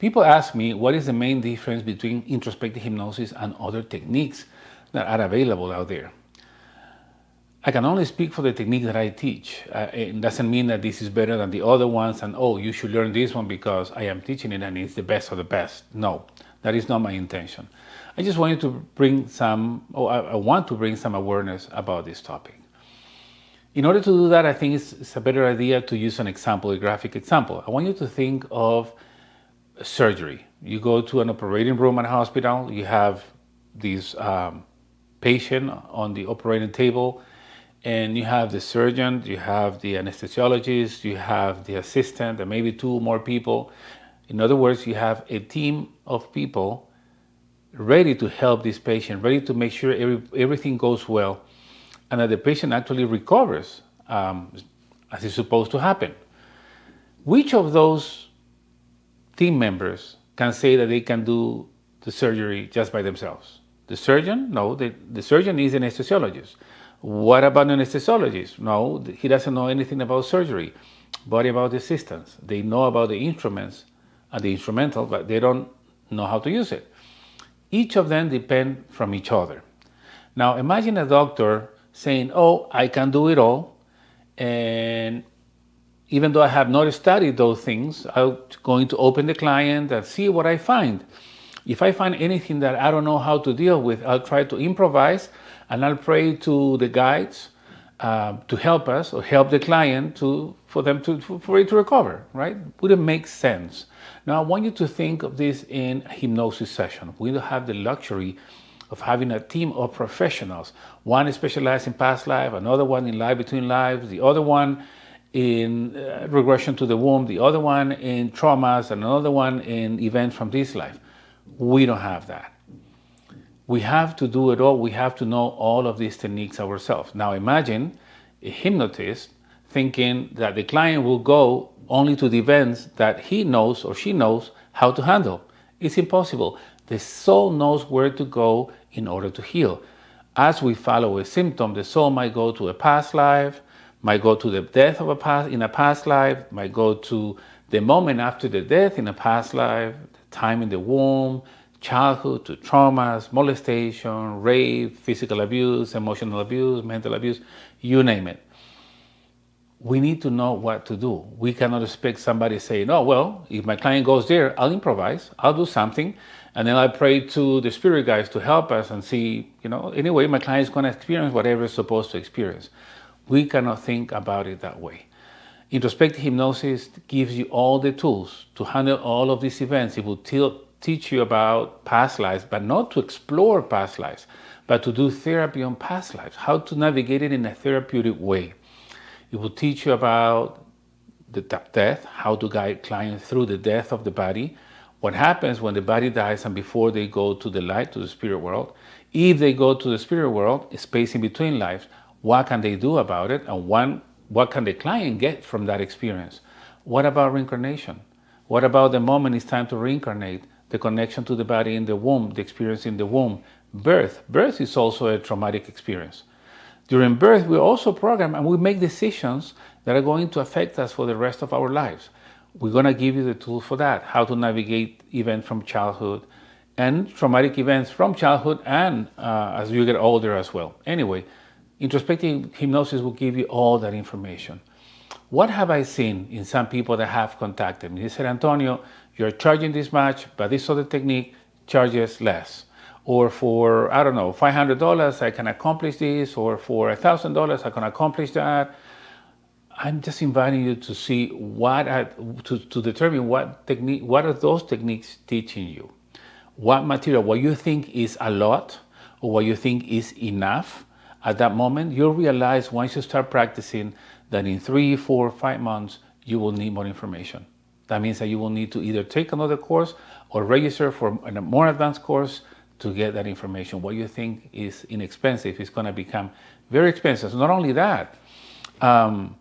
People ask me what is the main difference between introspective hypnosis and other techniques that are available out there. I can only speak for the technique that I teach. It doesn't mean that this is better than the other ones and, oh, you should learn this one because I am teaching it and it's the best of the best. No, that is not my intention. I just wanted to bring I want to bring some awareness about this topic. In order to do that, I think it's a better idea to use an example, a graphic example. I want you to think of surgery. You go to an operating room at a hospital, you have this patient on the operating table, and you have the surgeon, you have the anesthesiologist, you have the assistant, and maybe two more people. In other words, you have a team of people ready to help this patient, ready to make sure everything goes well, and that the patient actually recovers as is supposed to happen. Which of those team members can say that they can do the surgery just by themselves? The surgeon? No, the surgeon is an anesthesiologist. What about an anesthesiologist? No, he doesn't know anything about surgery, but about the assistants. They know about the instruments and the instrumental, but they don't know how to use it. Each of them depend from each other. Now imagine a doctor saying, oh, I can do it all, and even though I have not studied those things, I'm going to open the client and see what I find. If I find anything that I don't know how to deal with, I'll try to improvise and I'll pray to the guides to help us or help the client for it to recover, right? Wouldn't make sense. Now I want you to think of this in a hypnosis session. We don't have the luxury of having a team of professionals. One specialized in past life, another one in life between lives, the other one in regression to the womb, the other one in traumas, and another one in events from this life. We don't have that. We have to do it all. We have to know all of these techniques ourselves. Now imagine a hypnotist thinking that the client will go only to the events that he knows or she knows how to handle. It's impossible. The soul knows where to go in order to heal. As we follow a symptom, the soul might go to a past life, might go to the death of in a past life, might go to the moment after the death in a past life, the time in the womb, childhood to traumas, molestation, rape, physical abuse, emotional abuse, mental abuse, you name it. We need to know what to do. We cannot expect somebody saying, oh, well, if my client goes there, I'll improvise, I'll do something, and then I pray to the spirit guides to help us and see, anyway, my client is going to experience whatever it's supposed to experience. We cannot think about it that way. Introspective hypnosis gives you all the tools to handle all of these events. It will teach you about past lives, but not to explore past lives, but to do therapy on past lives, how to navigate it in a therapeutic way. It will teach you about the death, how to guide clients through the death of the body, what happens when the body dies and before they go to the light, to the spirit world. If they go to the spirit world, space in between lives, what can they do about it? And what can the client get from that experience? What about reincarnation? What about the moment it's time to reincarnate? The connection to the body in the womb, the experience in the womb. Birth is also a traumatic experience. During birth, we're also programmed and we make decisions that are going to affect us for the rest of our lives. We're going to give you the tools for that, how to navigate events from childhood and traumatic events from childhood and as you get older as well. Anyway, introspective hypnosis will give you all that information. What have I seen in some people that have contacted me? They said, Antonio, you're charging this much, but this other technique charges less. Or for, I don't know, $500 I can accomplish this, or for $1,000 I can accomplish that. I'm just inviting you to see to determine what are those techniques teaching you. What material, what you think is a lot, or what you think is enough at that moment, you'll realize once you start practicing that in 3, 4, 5 months, you will need more information. That means that you will need to either take another course or register for a more advanced course to get that information. What you think is inexpensive is going to become very expensive. Not only that, not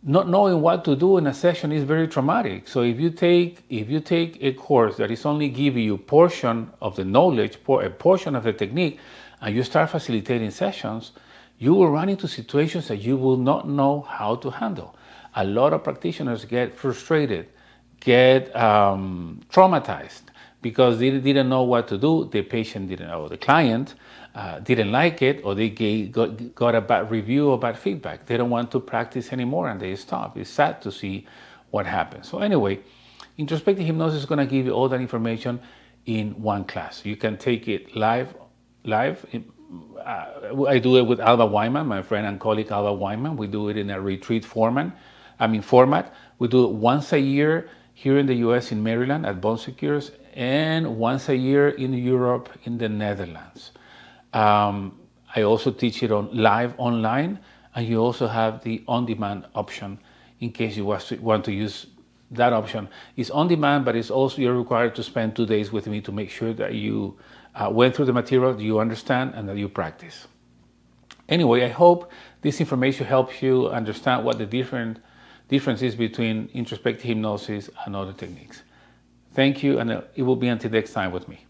knowing what to do in a session is very traumatic. So if you take a course that is only giving you portion of the knowledge, a portion of the technique, and you start facilitating sessions, you will run into situations that you will not know how to handle. A lot of practitioners get frustrated get traumatized because they didn't know what to do. The patient didn't know, the client didn't like it, or they got a bad review or bad feedback. They don't want to practice anymore and they stop. It's sad to see what happens. So anyway, introspective hypnosis is going to give you all that information in one class. You can take it live. I do it with Alba Wyman, my friend and colleague Alba Wyman. We do it in a retreat format. We do it once a year here in the US in Maryland at Bon Secures, and once a year in Europe in the Netherlands. I also teach it on live online, and you also have the on-demand option in case you want to use that option. It's on demand, but it's also, you're required to spend 2 days with me to make sure that you went through the material, you understand, and that you practice. Anyway, I hope this information helps you understand what the difference is between introspective hypnosis and other techniques. Thank you, and it will be until next time with me.